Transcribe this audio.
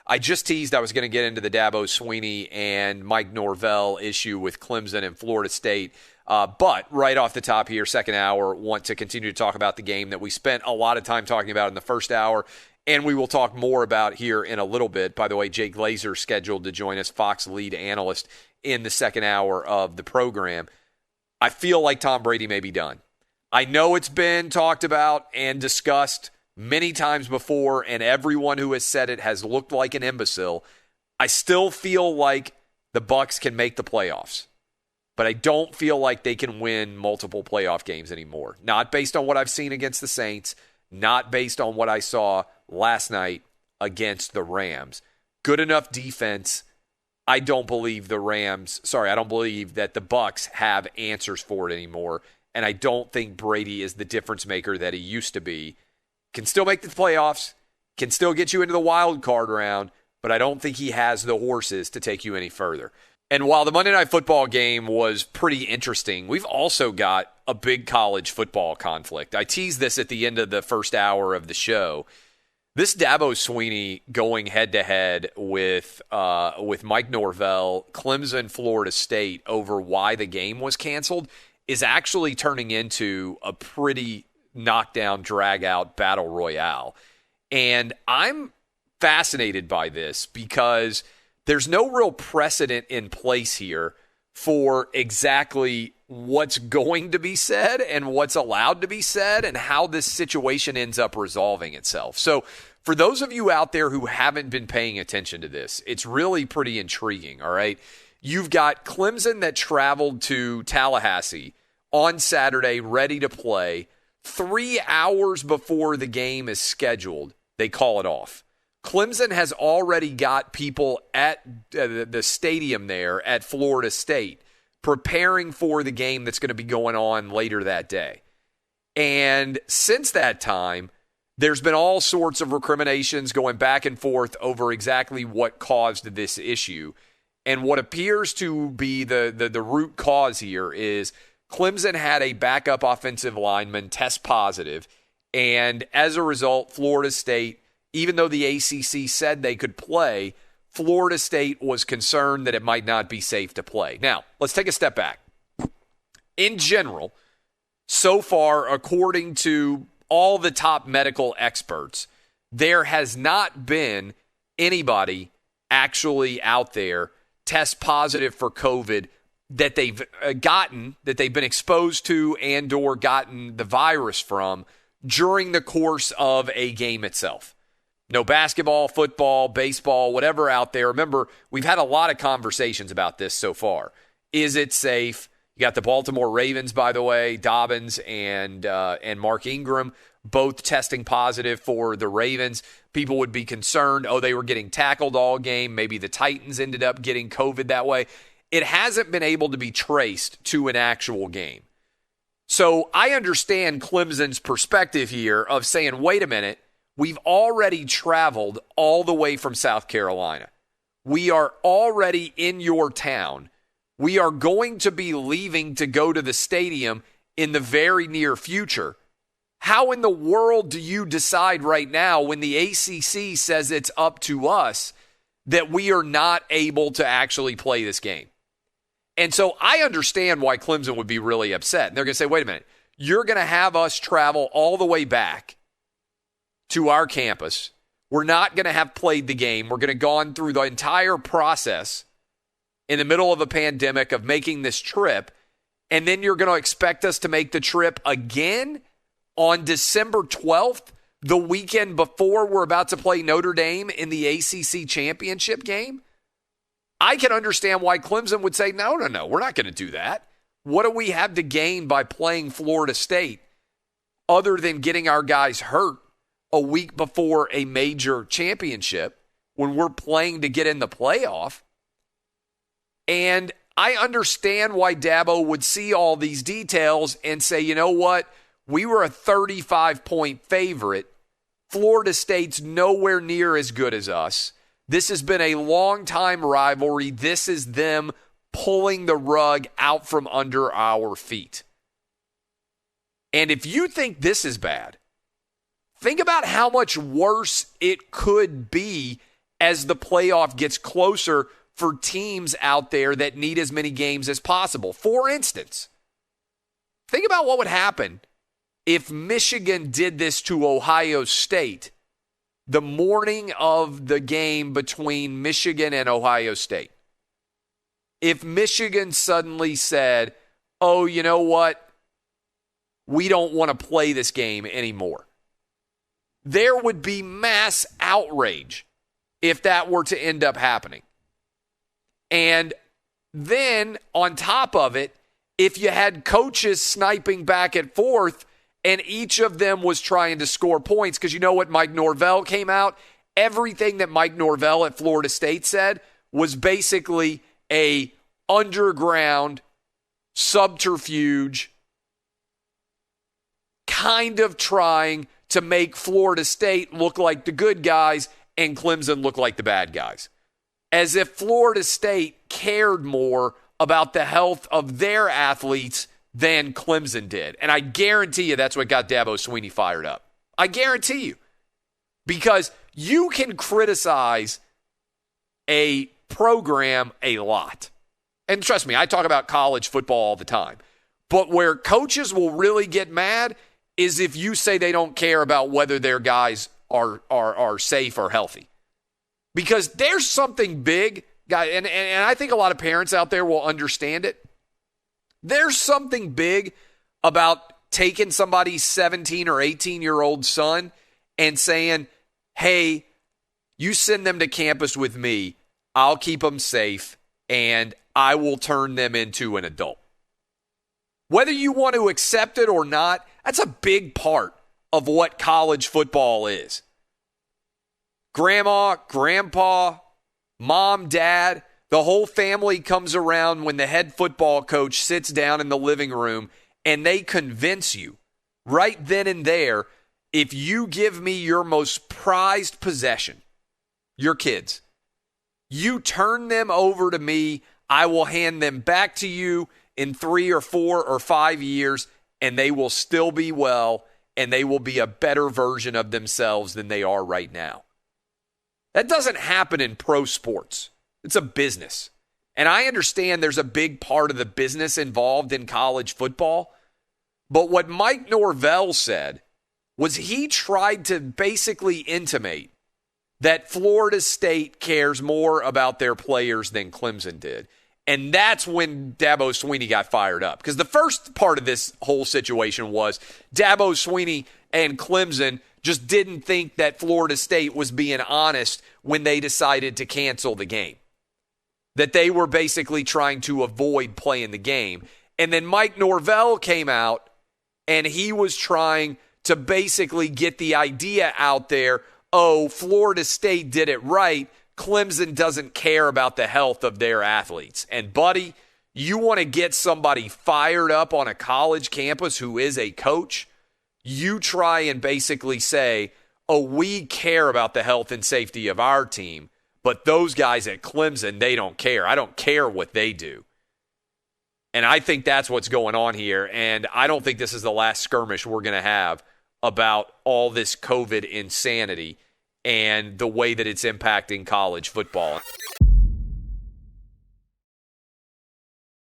I just teased I was going to get into the Dabo, Swinney, and Mike Norvell issue with Clemson and Florida State. But right off the top here, second hour, want to continue to talk about the game that we spent a lot of time talking about in the first hour, and we will talk more about here in a little bit. By the way, Jake Glazer scheduled to join us, Fox lead analyst, in the second hour of the program. I feel like Tom Brady may be done. I know it's been talked about and discussed many times before, and everyone who has said it has looked like an imbecile. I still feel like the Bucs can make the playoffs, but I don't feel like they can win multiple playoff games anymore. Not based on what I've seen against the Saints, not based on what I saw last night against the Rams. Good enough defense. I don't believe that the Bucs have answers for it anymore, and I don't think Brady is the difference maker that he used to be. Can still make the playoffs, can still get you into the wild card round, but I don't think he has the horses to take you any further. And while the Monday Night Football game was pretty interesting, we've also got a big college football conflict. I teased this at the end of the first hour of the show. This Dabo Swinney going head-to-head with Mike Norvell, Clemson, Florida State, over why the game was canceled is actually turning into a pretty knockdown, drag-out battle royale. And I'm fascinated by this because there's no real precedent in place here for exactly what's going to be said and what's allowed to be said and how this situation ends up resolving itself. So for those of you out there who haven't been paying attention to this, it's really pretty intriguing, all right? You've got Clemson that traveled to Tallahassee on Saturday ready to play. 3 hours before the game is scheduled, they call it off. Clemson has already got people at the stadium there at Florida State preparing for the game that's going to be going on later that day. And since that time, there's been all sorts of recriminations going back and forth over exactly what caused this issue. And what appears to be the root cause here is Clemson had a backup offensive lineman test positive, and as a result, Florida State, even though the ACC said they could play, Florida State was concerned that it might not be safe to play. Now, let's take a step back. In general, so far, according to all the top medical experts, there has not been anybody actually out there test positive for COVID that they've been exposed to and or gotten the virus from during the course of a game itself. No basketball, football, baseball, whatever out there. Remember, we've had a lot of conversations about this so far. Is it safe? You got the Baltimore Ravens, by the way, Dobbins and Mark Ingram, both testing positive for the Ravens. People would be concerned, they were getting tackled all game. Maybe the Titans ended up getting COVID that way. It hasn't been able to be traced to an actual game. So I understand Clemson's perspective here of saying, wait a minute, we've already traveled all the way from South Carolina. We are already in your town. We are going to be leaving to go to the stadium in the very near future. How in the world do you decide right now when the ACC says it's up to us that we are not able to actually play this game? And so I understand why Clemson would be really upset. They're going to say, wait a minute, you're going to have us travel all the way back to our campus. We're not going to have played the game. We're going to gone through the entire process in the middle of a pandemic of making this trip. And then you're going to expect us to make the trip again on December 12th, the weekend before we're about to play Notre Dame in the ACC championship game? I can understand why Clemson would say, no, we're not going to do that. What do we have to gain by playing Florida State other than getting our guys hurt a week before a major championship when we're playing to get in the playoff? And I understand why Dabo would see all these details and say, you know what? We were a 35-point favorite. Florida State's nowhere near as good as us. This has been a long-time rivalry. This is them pulling the rug out from under our feet. And if you think this is bad, think about how much worse it could be as the playoff gets closer for teams out there that need as many games as possible. For instance, think about what would happen if Michigan did this to Ohio State the morning of the game between Michigan and Ohio State. If Michigan suddenly said, oh, you know what? We don't want to play this game anymore. There would be mass outrage if that were to end up happening. And then on top of it, if you had coaches sniping back and forth and each of them was trying to score points, because you know what Mike Norvell came out? Everything that Mike Norvell at Florida State said was basically a underground subterfuge kind of trying to make Florida State look like the good guys and Clemson look like the bad guys. As if Florida State cared more about the health of their athletes than Clemson did. And I guarantee you that's what got Dabo Swinney fired up. I guarantee you. Because you can criticize a program a lot. And trust me, I talk about college football all the time. But where coaches will really get mad is if you say they don't care about whether their guys are safe or healthy. Because there's something big, and I think a lot of parents out there will understand it. There's something big about taking somebody's 17 or 18-year-old son and saying, hey, you send them to campus with me, I'll keep them safe, and I will turn them into an adult. Whether you want to accept it or not, that's a big part of what college football is. Grandma, grandpa, mom, dad, the whole family comes around when the head football coach sits down in the living room and they convince you right then and there, if you give me your most prized possession, your kids, you turn them over to me, I will hand them back to you in 3 or 4 or 5 years, and they will still be well, and they will be a better version of themselves than they are right now. That doesn't happen in pro sports. It's a business. And I understand there's a big part of the business involved in college football. But what Mike Norvell said was he tried to basically intimate that Florida State cares more about their players than Clemson did. And that's when Dabo Swinney got fired up. Because the first part of this whole situation was Dabo Swinney and Clemson just didn't think that Florida State was being honest when they decided to cancel the game. That they were basically trying to avoid playing the game. And then Mike Norvell came out and he was trying to basically get the idea out there, oh, Florida State did it right. Clemson doesn't care about the health of their athletes. And, buddy, you want to get somebody fired up on a college campus who is a coach, you try and basically say, oh, we care about the health and safety of our team, but those guys at Clemson, they don't care. I don't care what they do. And I think that's what's going on here, and I don't think this is the last skirmish we're going to have about all this COVID insanity and the way that it's impacting college football.